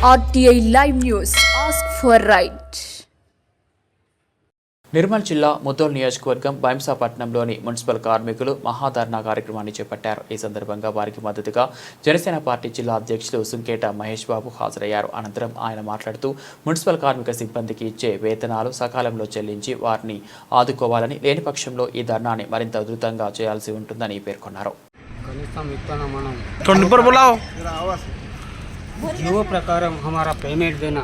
RTI Live News. Ask for right. Nirmal జిల్లా ముద్దోల్ నియోజకవర్గం బైంసాపట్నంలోని municipal కార్మికులు మహాధర్నా కార్యక్రమాన్ని చేపట్టారు. ఈ సందర్భంగా వారికి మద్దతుగా జనసేన పార్టీ జిల్లా అధ్యక్షులు సుంకేట మహేష్ బాబు హాజరయ్యారు. అనంతరం ఆయన మాట్లాడుతూ మున్సిపల్ కార్మిక సిబ్బందికి ఇచ్చే వేతనాలు సకాలంలో చెల్లించి వారిని ఆదుకోవాలని, లేని పక్షంలో ఈ ధర్నాని మరింత ఉధృతంగా చేయాల్సి ఉంటుందని పేర్కొన్నారు. जियो प्रकार हमारा पेमेंट देना,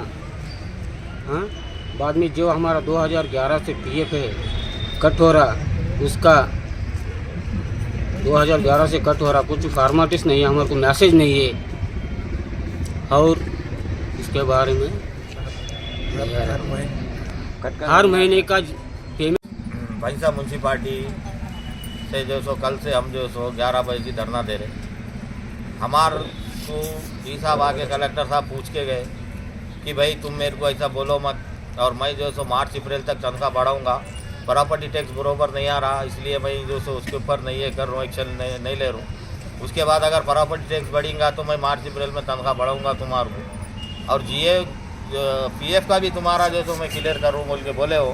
बाद में जो हमारा 2011 से पीएफ है कट हो रहा, उसका 2011 से कट हो रहा, कुछ फॉर्मेलिटीज नहीं है, हमारे को मैसेज नहीं है। और इसके बारे में हर महीने का पेमेंट भैंसा म्यूनसिपालिटी से जो सो कल से हम जो सो 11 बजे की धरना दे रहे। हमार को डी साहब आके कलेक्टर साहब पूछ के गए कि भाई तुम मेरे को ऐसा बोलो मत, और मैं जो सो मार्च अप्रैल तक तनख्वाह बढ़ाऊँगा। प्रॉपर्टी टैक्स बरोबर नहीं आ रहा, इसलिए मैं जो सो उसके ऊपर नहीं है कर रहा हूँ, एक्शन नहीं ले रहा हूँ। उसके बाद अगर प्रॉपर्टी टैक्स बढ़ेगा तो मैं मार्च अप्रैल में तनख्वाह बढ़ाऊँगा तुम्हारे को, और जीए पीएफ का भी तुम्हारा जो तो मैं क्लियर करूँ बोल के बोले हो।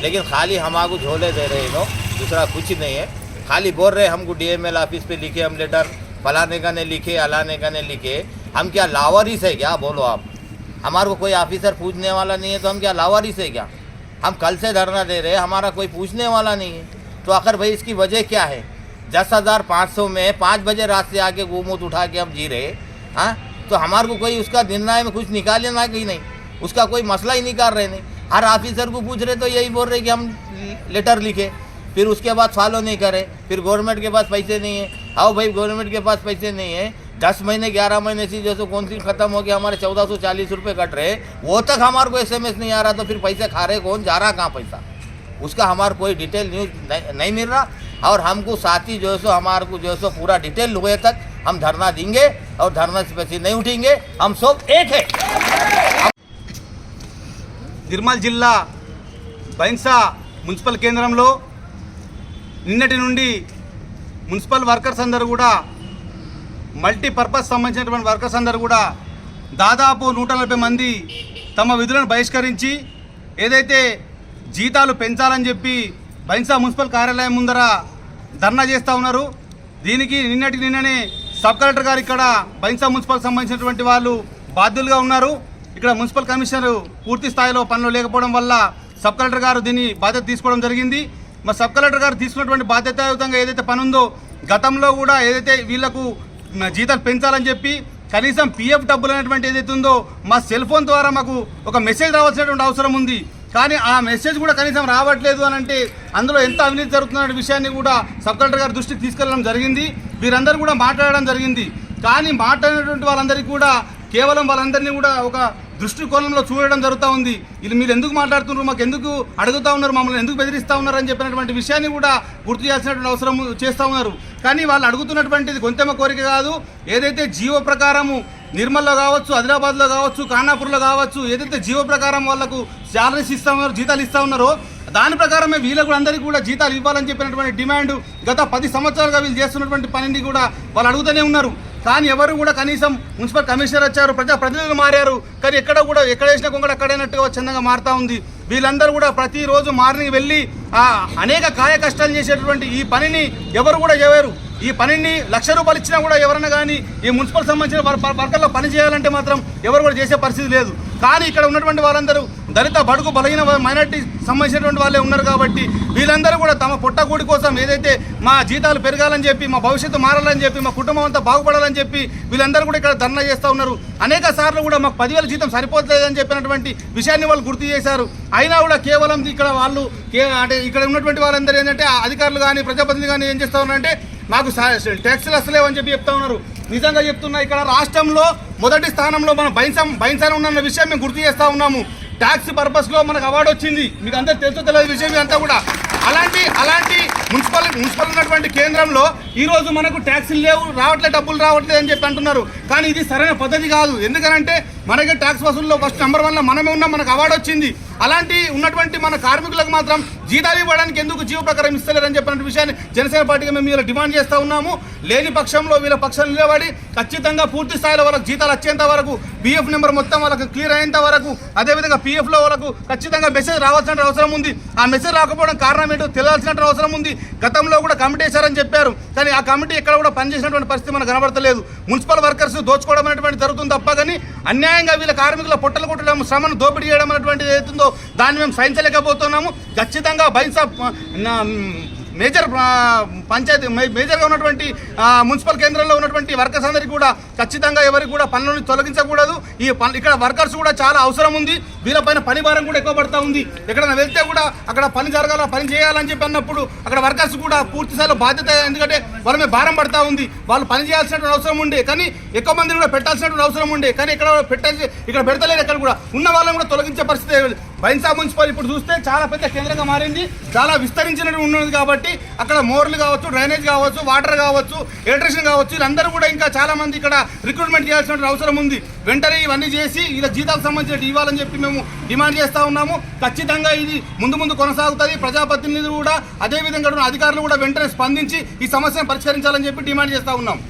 लेकिन खाली हमारे झोले दे रहे लोग, दूसरा कुछ नहीं है। खाली बोल रहे हमको DML ऑफिस पे लिखे हम लेटर, फलाने का ने लिखे, अलाने का ने लिखे। हम क्या लावारिस है क्या? बोलो आप, हमारे को कोई ऑफिसर पूछने वाला नहीं है तो हम क्या लावारिस है क्या? हम कल से धरना दे रहे हैं, हमारा कोई पूछने वाला नहीं है। तो आखिर भाई इसकी वजह क्या है? 10,500 में 5 बजे रात से आके गोमूत उठा के हम जी रहे। हाँ, तो हमारे को कोई उसका निर्णय में कुछ निकाल लेना कि नहीं, उसका कोई मसला ही निकाल रहे नहीं। हर ऑफिसर को पूछ रहे तो यही बोल रहे कि हम लेटर लिखे, फिर उसके बाद फॉलो नहीं करे, फिर गवर्नमेंट के पास पैसे नहीं है। आओ भाई, गवर्नमेंट के पास पैसे नहीं है, 10 महीने 11 महीने से जो सो कौन सी खत्म हो गया, हमारे 1440 रुपये कट रहे, वो तक हमारे को SMS नहीं आ रहा। तो फिर पैसे खा रहे कौन, जा रहा कहाँ पैसा, उसका हमारे कोई डिटेल न्यूज़ नहीं मिल रहा। और हमको साथी जो सो हमारे को जो सो पूरा डिटेल हुए तक हम धरना देंगे, और धरना से नहीं उठेंगे, हम सब एक है। నిర్మల్ జిల్లా బైంసా మున్సిపల్ కేంద్రంలో నిన్నటి నుండి మున్సిపల్ వర్కర్స్ అందరూ కూడా, మల్టీపర్పస్ సంబంధించినటువంటి వర్కర్స్ అందరూ కూడా దాదాపు 140 మంది తమ విధులను బహిష్కరించి ఏదైతే జీతాలు పెంచాలని చెప్పి బైంసా మున్సిపల్ కార్యాలయం ముందర ధర్నా చేస్తూ ఉన్నారు. దీనికి నిన్ననే సబ్ కలెక్టర్ గారు ఇక్కడ బైంసా మున్సిపల్ సంబంధించినటువంటి వాళ్ళు బాధ్యులుగా ఉన్నారు. ఇక్కడ మున్సిపల్ కమిషనర్ పూర్తి స్థాయిలో పనులు లేకపోవడం వల్ల సబ్ కలెక్టర్ గారు దీన్ని బాధ్యత తీసుకోవడం జరిగింది. మరి సబ్ కలెక్టర్ గారు తీసుకున్నటువంటి బాధ్యతాయుతంగా ఏదైతే పని ఉందో, గతంలో కూడా ఏదైతే వీళ్లకు జీతాలు పెంచాలని చెప్పి కనీసం PF డబ్బులు అనేటువంటి ఏదైతే ఉందో మా సెల్ ఫోన్ ద్వారా మాకు ఒక మెసేజ్ రావాల్సినటువంటి అవసరం ఉంది. కానీ ఆ మెసేజ్ కూడా కనీసం రావట్లేదు అని అంటే అందులో ఎంత అవినీతి జరుగుతున్న విషయాన్ని కూడా సబ్ కలెక్టర్ గారి దృష్టికి తీసుకెళ్లడం జరిగింది. వీరందరూ కూడా మాట్లాడడం జరిగింది. కానీ మాట్లాడినటువంటి వాళ్ళందరికీ కూడా కేవలం వాళ్ళందరినీ కూడా ఒక దృష్టికోణంలో చూడడం జరుగుతూ ఉంది. ఇది మీరు ఎందుకు మాట్లాడుతున్నారు, మాకు ఎందుకు అడుగుతూ ఉన్నారు, మమ్మల్ని ఎందుకు బెదిరిస్తూ ఉన్నారు అని చెప్పినటువంటి విషయాన్ని కూడా గుర్తు చేయాల్సినటువంటి అవసరం చేస్తూ ఉన్నారు. కానీ వాళ్ళు అడుగుతున్నటువంటిది కొంచెం కోరిక కాదు. ఏదైతే జీవో ప్రకారము నిర్మల్లో కావచ్చు, ఆదిలాబాద్లో కావచ్చు, ఖానాపూర్లో కావచ్చు, ఏదైతే జీవో ప్రకారం వాళ్ళకు శాలరీస్ ఇస్తూ ఉన్నారో, జీతాలు ఇస్తూ ఉన్నారో, దాని ప్రకారమే వీళ్ళకు అందరికీ కూడా జీతాలు ఇవ్వాలని చెప్పినటువంటి డిమాండ్ గత 10 సంవత్సరాలుగా వీళ్ళు చేస్తున్నటువంటి పనిని కూడా వాళ్ళు అడుగుతూనే ఉన్నారు. కానీ ఎవరు కూడా కనీసం మున్సిపల్ కమిషనర్ వచ్చారు, ప్రజాప్రతినిధులు మారారు, కానీ ఎక్కడ వేసిన కొంగడ అక్కడైనట్టుగా చందంగా మారుతూ ఉంది. వీళ్ళందరూ కూడా ప్రతిరోజు మార్నింగ్ వెళ్ళి అనేక కాయ కష్టాలు చేసేటువంటి ఈ పనిని ఎవరు కూడా చేయరు. ఈ పనిని ₹1,00,000 ఇచ్చినా కూడా ఎవరన్నా కానీ ఈ మున్సిపల్ సంబంధించిన వర్కర్లో పని చేయాలంటే మాత్రం ఎవరు కూడా చేసే పరిస్థితి లేదు. కానీ ఇక్కడ ఉన్నటువంటి వాళ్ళందరూ దళిత, బడుగు, బలహీన మైనార్టీ సంబంధించినటువంటి వాళ్ళే ఉన్నారు. కాబట్టి వీళ్ళందరూ కూడా తమ పొట్టకూడి కోసం ఏదైతే మా జీతాలు పెరగాలని చెప్పి, మా భవిష్యత్తు మారాలని చెప్పి, మా కుటుంబం అంతా బాగుపడాలని చెప్పి వీళ్ళందరూ కూడా ఇక్కడ ధర్నా చేస్తూ ఉన్నారు. అనేక సార్లు కూడా మాకు 10,000 జీతం సరిపోతలేదని చెప్పినటువంటి విషయాన్ని వాళ్ళు గుర్తు చేశారు. అయినా కూడా కేవలం ఇక్కడ వాళ్ళు అంటే ఇక్కడ ఉన్నటువంటి వాళ్ళందరూ ఏంటంటే అధికారులు కానీ ప్రజాప్రతినిధులు కానీ ఏం చేస్తూ ఉన్నారంటే మాకు ట్యాక్సులు వస్తలేవని చెప్పి చెప్తా ఉన్నారు. నిజంగా చెప్తున్నా, ఇక్కడ రాష్ట్రంలో మొదటి స్థానంలో మన బైంసానే ఉన్న విషయం మేము గుర్తు చేస్తూ ఉన్నాము. ట్యాక్స్ పర్పస్లో మనకు అవార్డు వచ్చింది, మీకు అందరూ తెలుసు తెలియదు విషయం అంతా కూడా. అలాంటి మున్సిపల్ ఉన్నటువంటి కేంద్రంలో ఈరోజు మనకు ట్యాక్సులు లేవు, డబ్బులు రావట్లేదు అని చెప్పి అంటున్నారు. కానీ ఇది సరైన పద్ధతి కాదు. ఎందుకనంటే మనకి ట్యాక్స్ వసూల్లో ఫస్ట్ నెంబర్ 1లో మనమే ఉన్నాం, మనకు అవార్డు వచ్చింది. అలాంటి ఉన్నటువంటి మన కార్మికులకు మాత్రం జీతాలు ఇవ్వడానికి ఎందుకు జీవ ప్రకారం ఇస్తలేరని చెప్పిన విషయాన్ని జనసేన పార్టీగా మేము ఇలా డిమాండ్ చేస్తూ ఉన్నాము. లేని పక్షంలో వీళ్ళ పక్షం నిలబడి ఖచ్చితంగా పూర్తి స్థాయిలో వాళ్ళకి జీతాలు వచ్చేంత వరకు, పిఎఫ్ నెంబర్ మొత్తం వాళ్ళకి క్లియర్ అయ్యేంత వరకు, అదేవిధంగా పిఎఫ్లో వాళ్ళకు ఖచ్చితంగా మెసేజ్ రావాల్సిన అవసరం ఉంది. ఆ మెసేజ్ రాకపోవడం కారణం ఏంటో తెలియాల్సిన అవసరం ఉంది. గతంలో కూడా కమిటీ వేశారని చెప్పారు, కానీ ఆ కమిటీ ఎక్కడ కూడా పనిచేసినటువంటి పరిస్థితి మనకు కనబడతలేదు. మున్సిపల్ వర్కర్స్ దోచుకోవడం అనేటువంటి జరుగుతుంది తప్ప కానీ అన్యాయంగా వీళ్ళ కార్మికుల పొట్టలు కొట్టడం, శ్రమను దోపిడీ చేయడం అనేటువంటిది ఏతుందో దాన్ని మేము సహించలేకపోతున్నాము. ఖచ్చితంగా బైన్సా మేజర్ పంచాయతీ మేజర్గా ఉన్నటువంటి మున్సిపల్ కేంద్రంలో ఉన్నటువంటి వర్కర్స్ అందరికీ కూడా ఖచ్చితంగా ఎవరికి కూడా పనుల నుంచి తొలగించకూడదు. ఇక్కడ వర్కర్స్ కూడా చాలా అవసరం ఉంది. వీళ్ళపైన పని భారం కూడా ఎక్కువ పడుతూ ఉంది. ఎక్కడైనా వెళ్తే కూడా అక్కడ పని జరగాల, పని చేయాలని చెప్పి అన్నప్పుడు అక్కడ వర్కర్స్ కూడా పూర్తి స్థాయిలో బాధ్యత, ఎందుకంటే వాళ్ళ మీద భారం పడుతూ ఉంది. వాళ్ళు పని చేయాల్సినటువంటి అవసరం ఉండే, కానీ ఎక్కువ మందిని కూడా పెట్టాల్సినటువంటి అవసరం ఉండే, కానీ ఇక్కడ పెడతలేదు. ఎక్కడ కూడా ఉన్న వాళ్ళని కూడా తొలగించే పరిస్థితి బైన్సా మున్సిపల్ ఇప్పుడు చూస్తే చాలా పెద్ద కేంద్రంగా మారింది, చాలా విస్తరించినట్టు ఉన్నది. కాబట్టి అక్కడ మోర్లు కావచ్చు, డ్రైనేజ్ కావచ్చు, వాటర్ కావచ్చు, ఎలక్ట్రిషియన్ కావచ్చు, వీళ్ళందరూ కూడా ఇంకా చాలా మంది ఇక్కడ రిక్రూట్మెంట్ చేయాల్సిన అవసరం ఉంది. వెంటనే ఇవన్నీ చేసి ఇలా జీతాలకు సంబంధించినట్టు ఇవ్వాలని చెప్పి మేము డిమాండ్ చేస్తూ ఉన్నాము. ఖచ్చితంగా ఇది ముందు కొనసాగుతుంది. ప్రజాప్రతినిధులు కూడా, అదేవిధంగా అధికారులు కూడా వెంటనే స్పందించి ఈ సమస్యను పరిష్కరించాలని చెప్పి డిమాండ్ చేస్తూ ఉన్నాం.